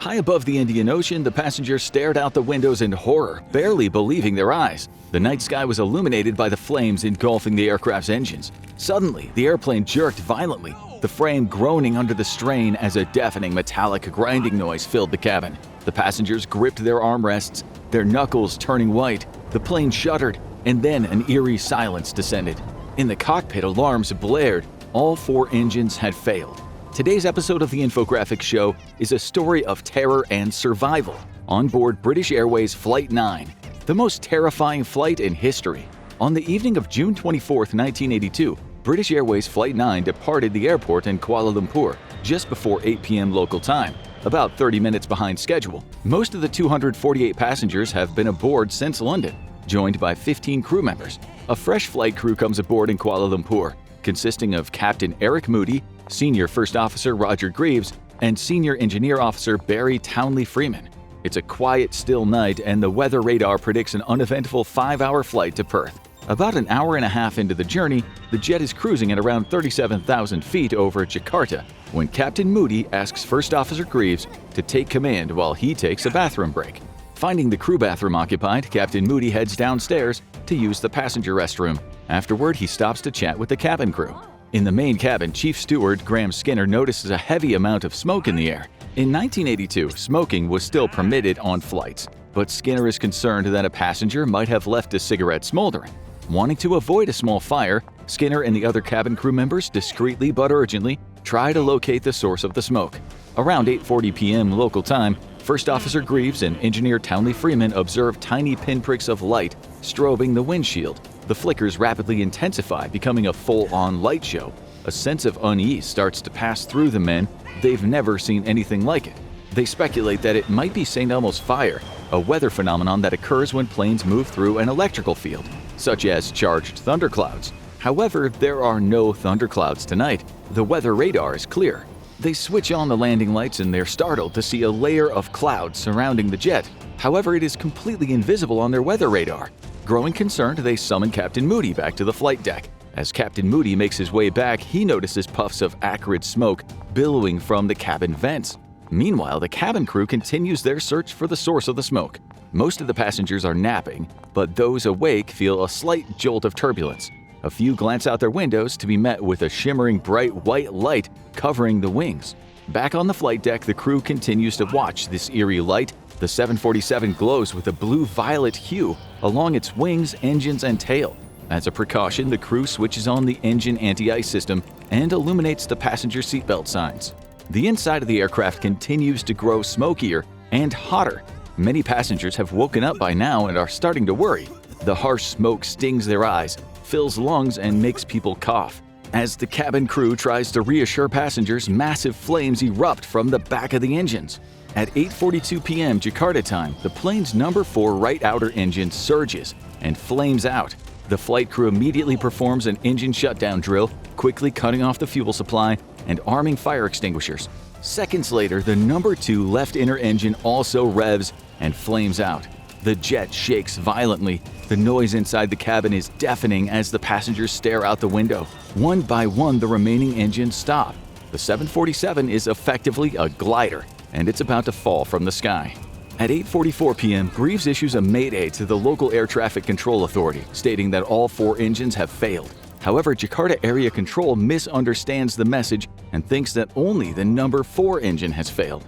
High above the Indian Ocean, the passengers stared out the windows in horror, barely believing their eyes. The night sky was illuminated by the flames engulfing the aircraft's engines. Suddenly, the airplane jerked violently, the frame groaning under the strain as a deafening metallic grinding noise filled the cabin. The passengers gripped their armrests, their knuckles turning white. The plane shuddered, and then an eerie silence descended. In the cockpit, alarms blared. All 4 engines had failed. Today's episode of the Infographics Show is a story of terror and survival on board British Airways Flight 9, the most terrifying flight in history. On the evening of June 24, 1982, British Airways Flight 9 departed the airport in Kuala Lumpur just before 8 p.m. local time, about 30 minutes behind schedule. Most of the 248 passengers have been aboard since London, joined by 15 crew members. A fresh flight crew comes aboard in Kuala Lumpur, consisting of Captain Eric Moody, Senior First Officer Roger Greaves, and Senior Engineer Officer Barry Townley Freeman. It's a quiet, still night, and the weather radar predicts an uneventful 5-hour flight to Perth. About an hour and a half into the journey, the jet is cruising at around 37,000 feet over Jakarta when Captain Moody asks First Officer Greaves to take command while he takes a bathroom break. Finding the crew bathroom occupied, Captain Moody heads downstairs to use the passenger restroom. Afterward, he stops to chat with the cabin crew. In the main cabin, Chief Steward Graham Skinner notices a heavy amount of smoke in the air. In 1982, smoking was still permitted on flights, but Skinner is concerned that a passenger might have left a cigarette smoldering. Wanting to avoid a small fire, Skinner and the other cabin crew members discreetly but urgently try to locate the source of the smoke. Around 8:40 p.m. local time, First Officer Greaves and Engineer Townley Freeman observe tiny pinpricks of light strobing the windshield. The flickers rapidly intensify, becoming a full-on light show. A sense of unease starts to pass through the men. They've never seen anything like it. They speculate that it might be St. Elmo's fire, a weather phenomenon that occurs when planes move through an electrical field, such as charged thunderclouds. However, there are no thunderclouds tonight. The weather radar is clear. They switch on the landing lights and they're startled to see a layer of cloud surrounding the jet. However, it is completely invisible on their weather radar. Growing concerned, they summon Captain Moody back to the flight deck. As Captain Moody makes his way back, he notices puffs of acrid smoke billowing from the cabin vents. Meanwhile, the cabin crew continues their search for the source of the smoke. Most of the passengers are napping, but those awake feel a slight jolt of turbulence. A few glance out their windows to be met with a shimmering bright white light covering the wings. Back on the flight deck, the crew continues to watch this eerie light. The 747 glows with a blue-violet hue along its wings, engines, and tail. As a precaution, the crew switches on the engine anti-ice system and illuminates the passenger seatbelt signs. The inside of the aircraft continues to grow smokier and hotter. Many passengers have woken up by now and are starting to worry. The harsh smoke stings their eyes, fills lungs, and makes people cough. As the cabin crew tries to reassure passengers, massive flames erupt from the back of the engines. At 8:42 p.m. Jakarta time, the plane's number 4 right outer engine surges and flames out. The flight crew immediately performs an engine shutdown drill, quickly cutting off the fuel supply and arming fire extinguishers. Seconds later, the number 2 left inner engine also revs and flames out. The jet shakes violently. The noise inside the cabin is deafening as the passengers stare out the window. One by one, the remaining engines stop. The 747 is effectively a glider, and it's about to fall from the sky. At 8:44 p.m., Greaves issues a mayday to the local air traffic control authority, stating that all 4 engines have failed. However, Jakarta Area Control misunderstands the message and thinks that only the number 4 engine has failed.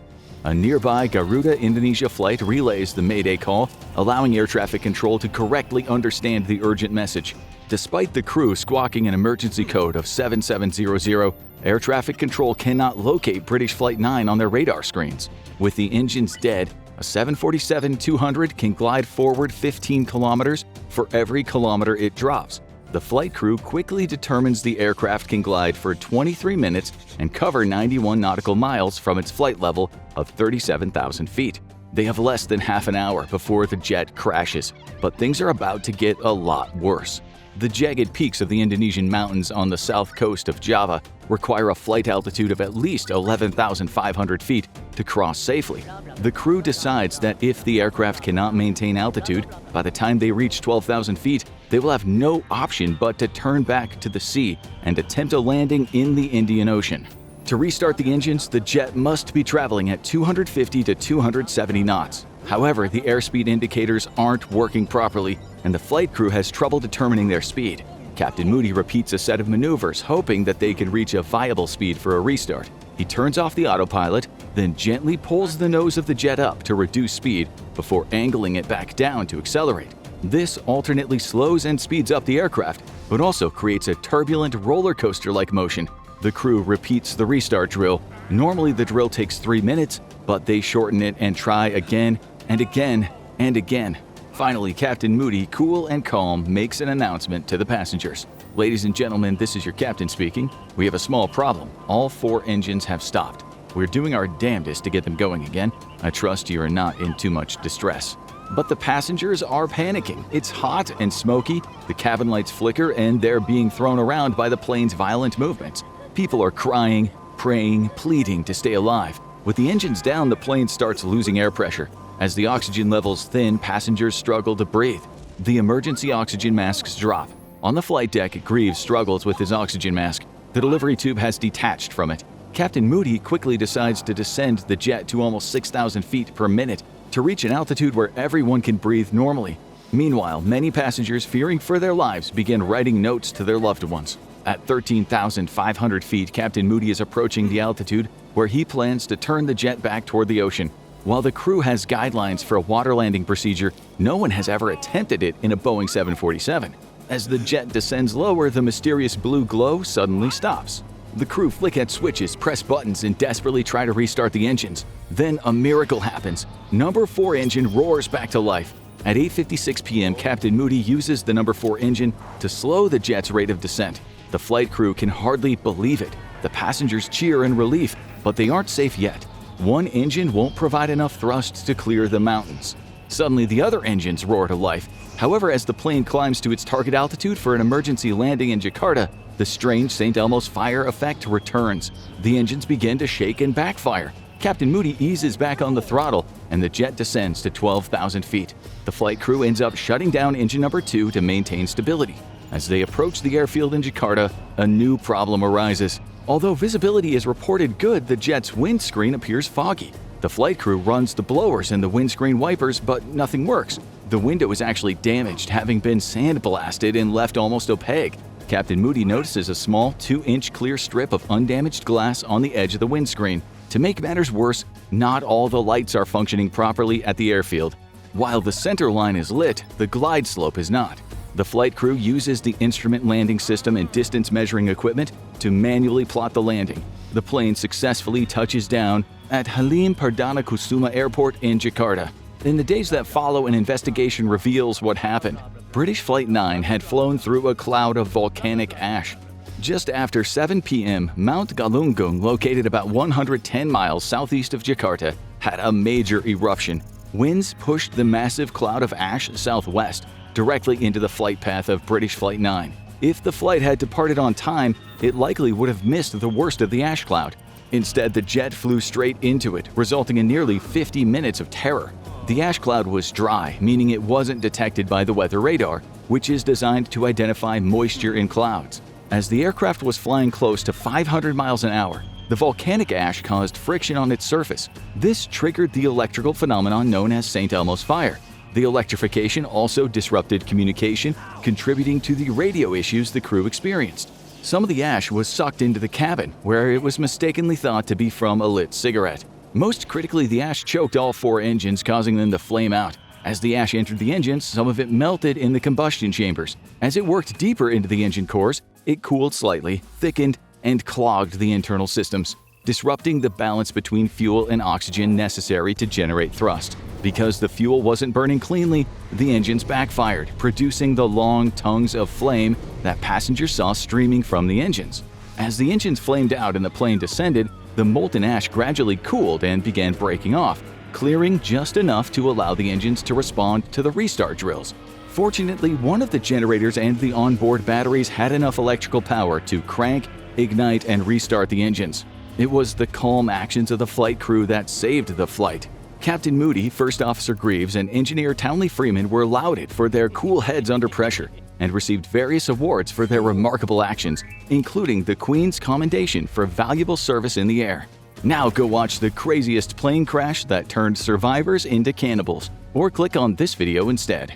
A nearby Garuda Indonesia flight relays the mayday call, allowing air traffic control to correctly understand the urgent message. Despite the crew squawking an emergency code of 7700, air traffic control cannot locate British Flight 9 on their radar screens. With the engines dead, a 747-200 can glide forward 15 kilometers for every kilometer it drops. The flight crew quickly determines the aircraft can glide for 23 minutes and cover 91 nautical miles from its flight level of 37,000 feet. They have less than half an hour before the jet crashes, but things are about to get a lot worse. The jagged peaks of the Indonesian mountains on the south coast of Java require a flight altitude of at least 11,500 feet to cross safely. The crew decides that if the aircraft cannot maintain altitude, by the time they reach 12,000 feet, they will have no option but to turn back to the sea and attempt a landing in the Indian Ocean. To restart the engines, the jet must be traveling at 250 to 270 knots. However, the airspeed indicators aren't working properly, and the flight crew has trouble determining their speed. Captain Moody repeats a set of maneuvers, hoping that they can reach a viable speed for a restart. He turns off the autopilot, then gently pulls the nose of the jet up to reduce speed before angling it back down to accelerate. This alternately slows and speeds up the aircraft, but also creates a turbulent roller coaster-like motion. The crew repeats the restart drill. Normally the drill takes 3 minutes, but they shorten it and try again and again and again. Finally, Captain Moody, cool and calm, makes an announcement to the passengers. Ladies and gentlemen, this is your captain speaking. We have a small problem. All 4 engines have stopped. We're doing our damnedest to get them going again. I trust you are not in too much distress. But the passengers are panicking. It's hot and smoky, the cabin lights flicker, and they're being thrown around by the plane's violent movements. People are crying, praying, pleading to stay alive. With the engines down, the plane starts losing air pressure. As the oxygen levels thin, passengers struggle to breathe. The emergency oxygen masks drop. On the flight deck, Greaves struggles with his oxygen mask. The delivery tube has detached from it. Captain Moody quickly decides to descend the jet to almost 6,000 feet per minute to reach an altitude where everyone can breathe normally. Meanwhile, many passengers, fearing for their lives, begin writing notes to their loved ones. At 13,500 feet, Captain Moody is approaching the altitude where he plans to turn the jet back toward the ocean. While the crew has guidelines for a water landing procedure, no one has ever attempted it in a Boeing 747. As the jet descends lower, the mysterious blue glow suddenly stops. The crew flick at switches, press buttons, and desperately try to restart the engines. Then a miracle happens. Number 4 engine roars back to life. At 8:56 p.m., Captain Moody uses the number 4 engine to slow the jet's rate of descent. The flight crew can hardly believe it. The passengers cheer in relief, but they aren't safe yet. One engine won't provide enough thrust to clear the mountains. Suddenly, the other engines roar to life. However, as the plane climbs to its target altitude for an emergency landing in Jakarta, the strange St. Elmo's fire effect returns. The engines begin to shake and backfire. Captain Moody eases back on the throttle, and the jet descends to 12,000 feet. The flight crew ends up shutting down engine number 2 to maintain stability. As they approach the airfield in Jakarta, a new problem arises. Although visibility is reported good, the jet's windscreen appears foggy. The flight crew runs the blowers and the windscreen wipers, but nothing works. The window is actually damaged, having been sandblasted and left almost opaque. Captain Moody notices a small 2-inch clear strip of undamaged glass on the edge of the windscreen. To make matters worse, not all the lights are functioning properly at the airfield. While the center line is lit, the glide slope is not. The flight crew uses the instrument landing system and distance measuring equipment to manually plot the landing. The plane successfully touches down at Halim Perdana Kusuma Airport in Jakarta. In the days that follow, an investigation reveals what happened. British Flight 9 had flown through a cloud of volcanic ash. Just after 7 p.m., Mount Galunggung, located about 110 miles southeast of Jakarta, had a major eruption. Winds pushed the massive cloud of ash southwest, directly into the flight path of British Flight 9. If the flight had departed on time, it likely would have missed the worst of the ash cloud. Instead, the jet flew straight into it, resulting in nearly 50 minutes of terror. The ash cloud was dry, meaning it wasn't detected by the weather radar, which is designed to identify moisture in clouds. As the aircraft was flying close to 500 miles an hour, the volcanic ash caused friction on its surface. This triggered the electrical phenomenon known as St. Elmo's fire. The electrification also disrupted communication, contributing to the radio issues the crew experienced. Some of the ash was sucked into the cabin, where it was mistakenly thought to be from a lit cigarette. Most critically, the ash choked all 4 engines, causing them to flame out. As the ash entered the engines, some of it melted in the combustion chambers. As it worked deeper into the engine cores, it cooled slightly, thickened, and clogged the internal systems, disrupting the balance between fuel and oxygen necessary to generate thrust. Because the fuel wasn't burning cleanly, the engines backfired, producing the long tongues of flame that passengers saw streaming from the engines. As the engines flamed out and the plane descended, the molten ash gradually cooled and began breaking off, clearing just enough to allow the engines to respond to the restart drills. Fortunately, one of the generators and the onboard batteries had enough electrical power to crank, ignite, and restart the engines. It was the calm actions of the flight crew that saved the flight. Captain Moody, First Officer Greaves, and Engineer Townley Freeman were lauded for their cool heads under pressure, and received various awards for their remarkable actions, including the Queen's Commendation for valuable service in the air. Now go watch the craziest plane crash that turned survivors into cannibals, or click on this video instead.